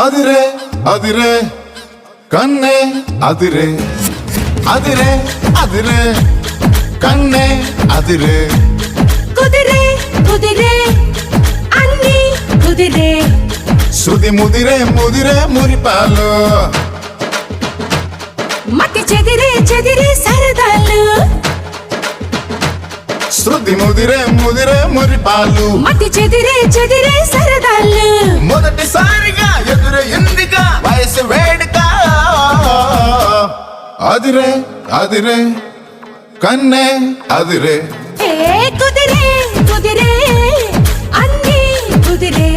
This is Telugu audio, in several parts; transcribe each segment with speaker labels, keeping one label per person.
Speaker 1: అదిరే అదిరే కన్నే అదిరే అదిరే అదిరే కన్నే అదిరే
Speaker 2: కుదిరే కుదిరే అన్ని కుదిరే
Speaker 1: సుది ముదిరే ముదిరే మురిపాలు
Speaker 2: మతి చెదిరే చెదిరే సరదాలు
Speaker 1: శృతి ముదిరే ముదిరే మురిపాలు
Speaker 2: మతి చెదిరే చెదిరే సరదాలు
Speaker 1: మొదటిసారిగా ఎదురు ఎందుగా వయసు వేడుక అదిరే అదిరే కన్నే అదిరే
Speaker 2: ఏ కుదిరే కుదిరే అన్ని కుదిరే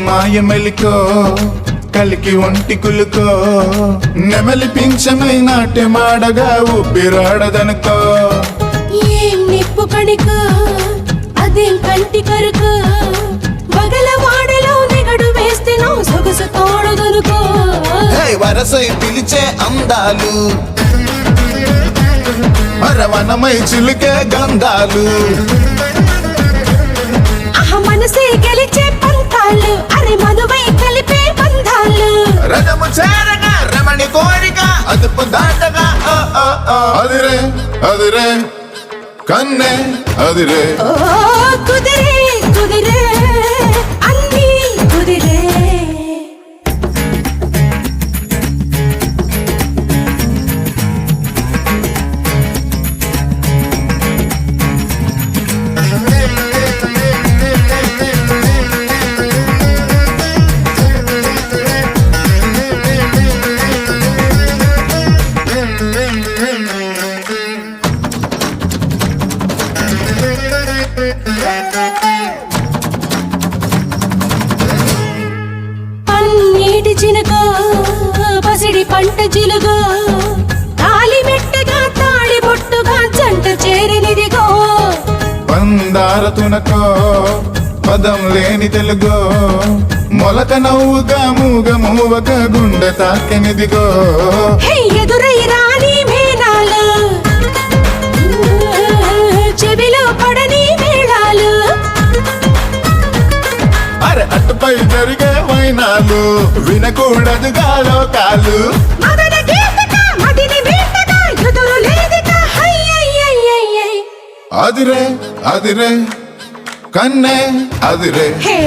Speaker 1: మాయ మెలికో కలికి ఒంటి కులుకో నెమలి పింఛమై నాట్యమాడగా ఊపిరాడదనుకో
Speaker 2: ఏం నిప్పు కణికో అదేం కంటి కరుకో వగల వాడలో నిగడు వేస్తే నో సొగసు తోడదనుకో
Speaker 1: వరసై పిలిచే అందాలు అరవనమై చిలుకే గంధాలు
Speaker 2: మనసే గెలిచే పంతాలు అరే మనువై కలిపే బంధాలు
Speaker 1: రథము చేరగా రమణి కోరిక అదుపు దాటగా అదిరే అదిరే కన్నే అదిరే
Speaker 2: ఓ కుదిరే కుదిరే అన్ని కుదిరే పన్నీటి చినుకో పసిడి పంట చిలుగో తాలి మెట్టగా తాడి బొట్టుగా జంట చేరినిదిగో
Speaker 1: పందార తునకో పదం లేని తెలుగో మొలక నవ్వుగా మూగ మూవక గుండె తాకెనిదిగో
Speaker 2: ఎదురై రాని మేళాలు చెవిలో పడని మేళాలు
Speaker 1: అరే అటుపై జరిగే వైనాలు వినకూడదుగా లోకాలు
Speaker 2: మదన గీతక మదిని వీటక ఎదురు లేదిక హయ్యయ్యయ్యయ్యయ్
Speaker 1: అదిరే అదిరే కన్నే అదిరే
Speaker 2: హే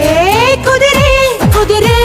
Speaker 2: కుదిరే కుదిరే